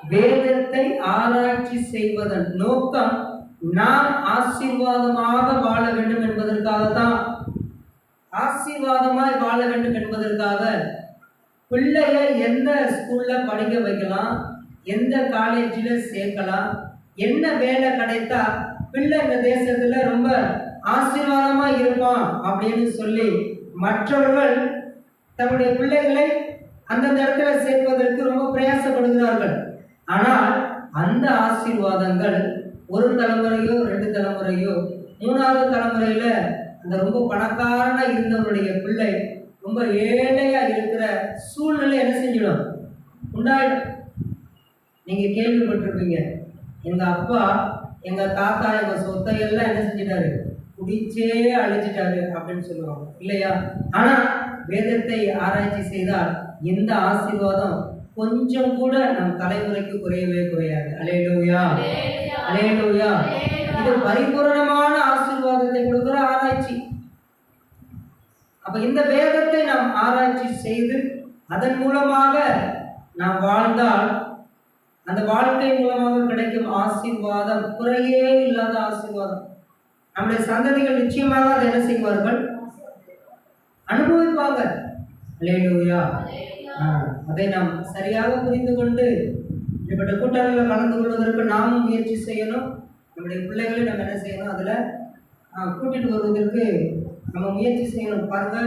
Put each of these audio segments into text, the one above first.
வேதத்தை ஆராய்ச்சி செய்வதன் நோக்கம் நாம் ஆசீர்வாதமாக வாழ வேண்டும் என்பதற்காக தான். ஆசீர்வாதமாய் வாழ வேண்டும் என்பதற்காக பிள்ளைய எந்த ஸ்கூல்ல படிக்க வைக்கலாம், எந்த காலேஜில் சேர்க்கலாம், என்ன வேலை கிடைத்தா பிள்ளை இந்த தேசத்துல ரொம்ப ஆசீர்வாதமா இருப்பான் அப்படின்னு சொல்லி மற்றவர்கள் தன்னுடைய பிள்ளைகளை அந்தந்த இடத்துல சேர்ப்பதற்கு ரொம்ப பிரயாசப்படுகிறார்கள். ஆனால் அந்த ஆசீர்வாதங்கள் ஒரு தலைமுறையோ 2 தலைமுறையோ 3வது தலைமுறையில அந்த ரொம்ப பணக்காரனா இருந்தவருடைய பிள்ளை ரொம்ப ஏழையா இருக்கிற சூழ்நிலை என்ன செஞ்சிடும், உண்டாயிடும். நீங்க கேள்விப்பட்டிருப்பீங்க, எங்க அப்பா எங்க தாத்தா எங்க சொத்தை எல்லாம் என்ன செஞ்சிட்டாரு, குடிச்சே அழிச்சிட்டாரு அப்படின்னு சொல்லுவாங்க இல்லையா? ஆனா வேதத்தை ஆராய்ச்சி செய்தால் இந்த ஆசீர்வாதம் கொஞ்சம் கூட நம் தலைமுறைக்கு குறையவே குறையாது. அல்லேலூயா, அல்லேலூயா. இது பரிபூரணமான ஆசீர்வாதத்தை கொடுக்கிற ஆராய்ச்சி. அப்ப இந்த வேதத்தை நாம் ஆராய்ச்சி செய்து அதன் மூலமாக நாம் வாழ்ந்தால் அந்த வாழ்க்கை மூலமாக கிடைக்கும் ஆசீர்வாதம் குறையே இல்லாத ஆசீர்வாதம். நம்முடைய சந்ததிகள் நிச்சயமாக அதை என்ன செய்வார்கள், அனுபவிப்பாங்க. அல்லேலூயா. அதை நாம் சரியாக புரிந்து கொண்டு இப்படிப்பட்ட கூட்டங்களில் கலந்து கொள்வதற்கு நாமும் முயற்சி செய்யணும். நம்முடைய பிள்ளைகளை நம்ம என்ன செய்யணும், அதில் கூட்டிட்டு வருவதற்கு நம்ம முயற்சி செய்யணும். பாருங்க,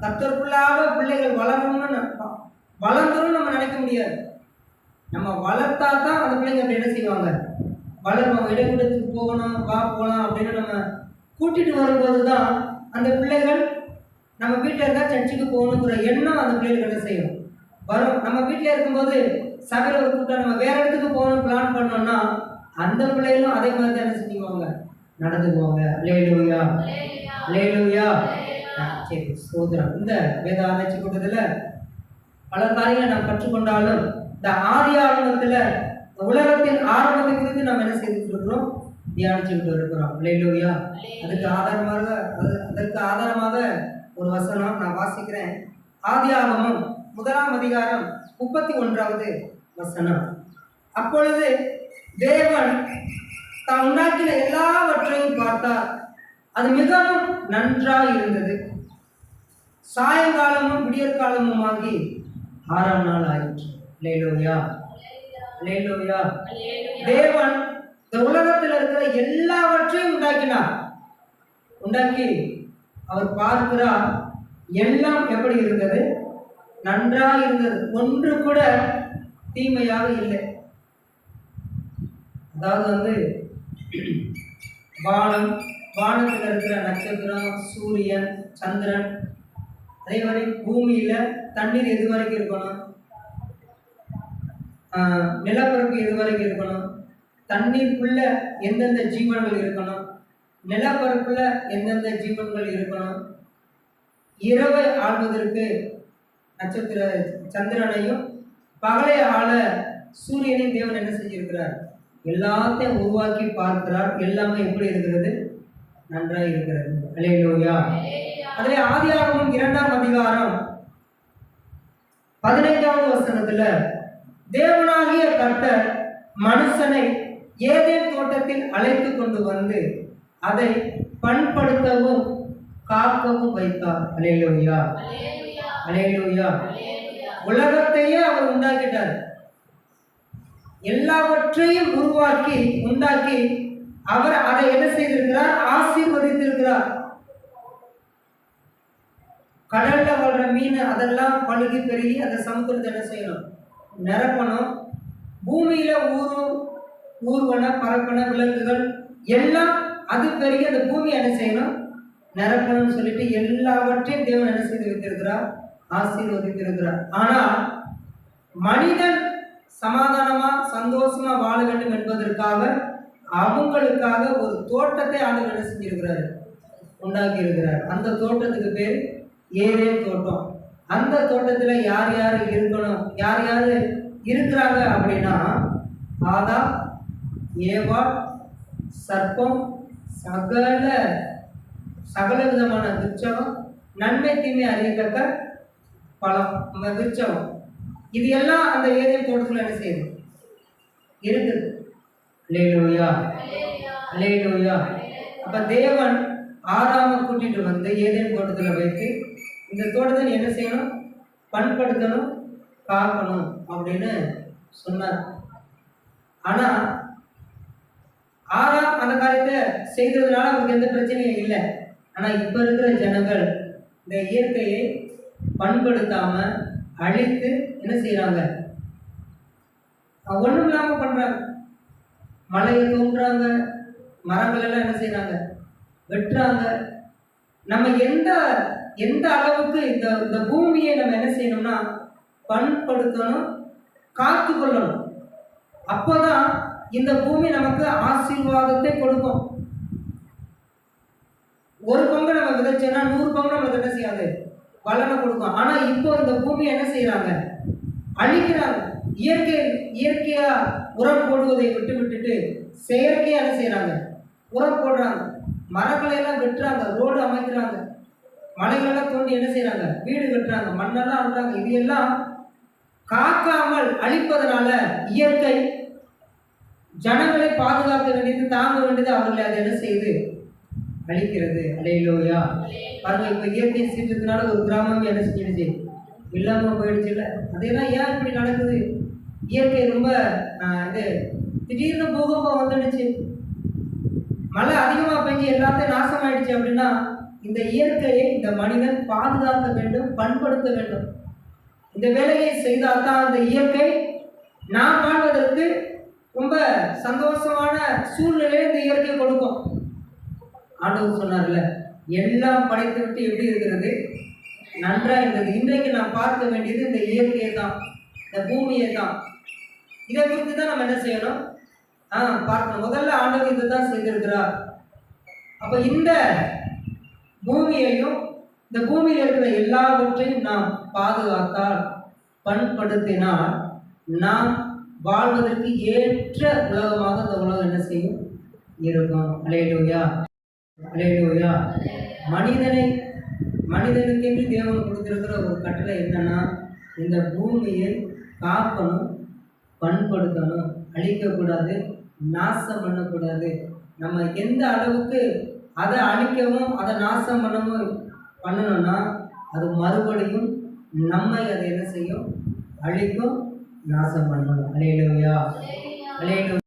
கர்த்தருக்குள்ளாக பிள்ளைகள் வளர்ந்துடும் நம்ம நினைக்க முடியாது. நம்ம வளர்த்தா தான் அந்த பிள்ளைங்க அப்படி என்ன செய்வாங்க, வளருவாங்க. இடைக்கூடத்துக்கு போகணும், போகலாம் அப்படின்னு நம்ம கூட்டிட்டு வரும்போது தான் அந்த பிள்ளைகள் நம்ம வீட்டில் இருந்தால் சர்ச்சுக்கு போகணுங்கிற எண்ணம் அந்த பிள்ளைகளுக்கு என்ன செய்யும், வரும். நம்ம வீட்டில் இருக்கும்போது சபையில் ஒரு கூட்டம் நம்ம வேற இடத்துக்கு போகணும்னு பிளான் பண்ணோம்னா அந்த பிள்ளைகளும் அதே மாதிரி தான் என்ன செஞ்சுக்குவாங்க, நடந்துக்குவாங்க. அல்லேலூயா, அல்லேலூயா. சரி, சோதரம். இந்த வேத ஆராய்ச்சி கூட்டத்தில் பல காரியங்களை நாம் கற்றுக்கொண்டாலும் இந்த ஆதி ஆரம்பத்தில் உலகத்தின் ஆரம்பத்தை குறித்து நாம் என்ன செய்துட்டு இருக்கிறோம், தியானிச்சுக்கிட்டு இருக்கிறோம். அல்லேலூயா. அதற்கு ஆதாரமாக ஒரு வசனம் நான் வாசிக்கிறேன். ஆதியாகமம் 1ஆம் அதிகாரம் 31வது வசனம். அப்பொழுது தேவன் தான் உண்டாக்கின எல்லாவற்றையும் பார்த்தார், அது மிகவும் நன்றாய் இருந்தது. சாயங்காலமும் விடியற்காலமுமாகி 6ஆம் நாள் ஆயிற்று. அல்லேலூயா, அல்லேலூயா. தேவன் இந்த உலகத்தில் இருக்கிற எல்லாவற்றையும் உண்டாக்கினார். உண்டாக்கி அவர் பார்க்கிறார், எல்லாம் எப்படி இருந்தது, நன்றாக இருந்தது, ஒன்று கூட தீமையாக இல்லை. அதாவது வானத்தில் இருக்கிற நட்சத்திரம், சூரியன், சந்திரன், அதே மாதிரி பூமியில தண்ணீர் எது வரைக்கும் இருக்கணும், நிலப்பரப்பு எது வரைக்கும் இருக்கணும், தண்ணீருக்குள்ள எந்தெந்த ஜீவன்கள் இருக்கணும், நிலப்பரப்புல எந்தெந்த ஜீவன்கள் இருக்கணும், இரவை ஆள்வதற்கு நட்சத்திர சந்திரனையும் பகலை ஆள சூரியனையும் தேவன் என்ன செஞ்சிருக்கிறார், எல்லாத்தையும் உருவாக்கி பார்க்கிறார். எல்லாமே எப்படி இருக்கிறது, நன்றாக இருக்கிறது. அல்லேலூயா. அதிலே ஆதியாகமம் 2ஆம் அதிகாரம் 15வது வசனத்துல தேவனாகிய கர்த்தர் மனுஷனை ஏதேன் தோட்டத்தில் அழைத்து கொண்டு வந்து அதை பண்படுத்தவும் காக்கவும் வைத்தார். அல்லேலூயா, அல்லேலூயா. உலகத்தையே அவர் உண்டாக்கிட்டார். எல்லாவற்றையும் உருவாக்கி உண்டாக்கி அவர் அதை என்ன செய்திருக்கிறார், ஆசீர்வதித்திருக்கிறார். கடல்ல வாழ்ற மீன் அதெல்லாம் பழுகி பெருகி அந்த சமுத்திரத்தை என்ன செய்யணும், நிரப்பணும். பூமியில ஊர்வன பறப்பன விலங்குகள் எல்லாம் அது பெருகி அந்த பூமியை என்ன செய்யணும், நிரப்பணும்னு சொல்லிட்டு எல்லாவற்றையும் தேவன் என்ன செய்து வைத்திருக்கிறார், ஆசீர்வதித்திருக்கிறார். ஆனால் மனிதன் சமாதானமா சந்தோஷமா வாழ வேண்டும் என்பதற்காக அவங்களுக்காக ஒரு தோட்டத்தை ஆண்டவர் என்ன செஞ்சிருக்கிறார், உண்டாக்கி இருக்கிறார். அந்த தோட்டத்துக்கு பேர் ஏதேன் தோட்டம். அந்த தோட்டத்துல யார் யார் இருக்கணும், யார் யார் இருக்கிறாங்க அப்படின்னா ஆதாம், ஏவாள், சர்ப்பம், சகல விதமான விருட்சம், நன்மை தீமை அறியத்தக்க பழம், விருட்சம், இது எல்லாம் அந்த ஏதேன் தோட்டத்தில் என்ன செய்யுது, இருக்குது. அல்லேலூயா, அல்லேலூயா. அப்ப தேவன் ஆதாமை கூட்டிட்டு வந்து ஏதேன் தோட்டத்துல வைத்து இந்த தோட்டத்தை நீ என்ன செய்யணும், பண்படுத்தணும், காக்கணும் அப்படின்னு சொன்னார். ஆனா ஆதாம் அந்த காரியத்தை செய்ததுனால அவருக்கு எந்த பிரச்சனையும் இல்லை. ஆனா இப்ப இருக்கிற ஜனங்கள் இந்த இயற்கையை பண்படுத்தாம அழித்து என்ன செய்யறாங்க, ஒண்ணும் இல்லாம பண்றாங்க. மலையை தோன்றாங்க, மரங்கள் எல்லாம் என்ன செய்யறாங்க, வெட்டுறாங்க. நம்ம எந்த எந்த அளவுக்கு இந்த இந்த பூமியை நம்ம என்ன செய்யணும்னா பண்படுத்தணும், காத்து கொள்ளணும். அப்போதான் இந்த பூமி நமக்கு ஆசீர்வாதத்தை கொடுக்கும். ஒரு பங்கு நம்ம விதைச்சோம்னா 100 பங்கு நம்மளுக்கு என்ன செய்யாது, பலனை கொடுக்கும். ஆனா இப்போ இந்த பூமி என்ன செய்யறாங்க, அழிக்கிறாங்க. இயற்கையா உரம் போடுவதை விட்டுட்டு செயற்கையா என்ன செய்யறாங்க, உரம் போடுறாங்க. மரங்களை எல்லாம் வெட்டுறாங்க, ரோடு அமைக்கிறாங்க, மலைகளெல்லாம் தோண்டி என்ன செய்யறாங்க, வீடு கட்டுறாங்க, மண்ணெல்லாம் அழுறாங்க. இது எல்லாம் காக்காமல் அழிப்பதனால இயற்கை ஜனங்களை பாதுகாக்க வேண்டியது, தாங்க வேண்டியது அவர்களை அது என்ன செய்யுது, அழிக்கிறது. அல்லேலூயா. பாருங்க, இப்ப இயற்கை சீற்றத்தினால ஒரு கிராமம் என்ன செஞ்சிடுச்சு, இல்லாம போயிடுச்சு. இல்லை அதெல்லாம் ஏன் இப்படி நடக்குது, இயற்கை ரொம்ப இது திடீர்னு பூகம்பம் வந்துடுச்சு, மழை அதிகமா பெஞ்சு எல்லாத்தையும் நாசமாயிடுச்சு. அப்படின்னா இந்த இயற்கையை இந்த மனிதன் பாதுகாக்க வேண்டும், பண்படுத்த வேண்டும். இந்த வேலையை செய்தால்தான் அந்த இயற்கை நாம் வாழ்வதற்கு ரொம்ப சந்தோஷமான சூழ்நிலையை இந்த இயற்கை கொடுக்கும். ஆண்டவர் சொன்னார்ல, எல்லாம் படைத்து விட்டு எப்படி இருக்கிறது, நன்றா இருந்தது. இன்றைக்கு நாம் பார்க்க வேண்டியது இந்த இயற்கையை தான், இந்த பூமியை தான். இதை குறித்து தான் நம்ம என்ன செய்யணும், பார்க்கணும். முதல்ல ஆண்டவர் இதை தான் செய்திருக்கிறார். அப்ப இந்த பூமியையும் இந்த பூமியில் இருக்கிற எல்லாவற்றையும் நாம் பாதுகாத்தால், பண்படுத்தினால், நாம் வாழ்வதற்கு ஏற்ற உலகமாக இந்த உலகம் என்ன செய்யும், இருக்கும். அல்லேலூயா, அல்லேலூயா. மனிதனுக்கென்று தேவன் கொடுத்திருக்கிற ஒரு கட்டளை என்னன்னா, இந்த பூமியை காக்கணும், பண்படுத்தணும், அழிக்கக்கூடாது, நாசம் பண்ணக்கூடாது. நம்ம எந்த அளவுக்கு அதை அழிக்கவும் அதை நாசம் பண்ணணும்னா அது மறுபடியும் நம்மை அதை என்ன செய்யும், அழிக்கும், நாசம் பண்ணணும். அல்லேலூயா, அல்லேலூயா.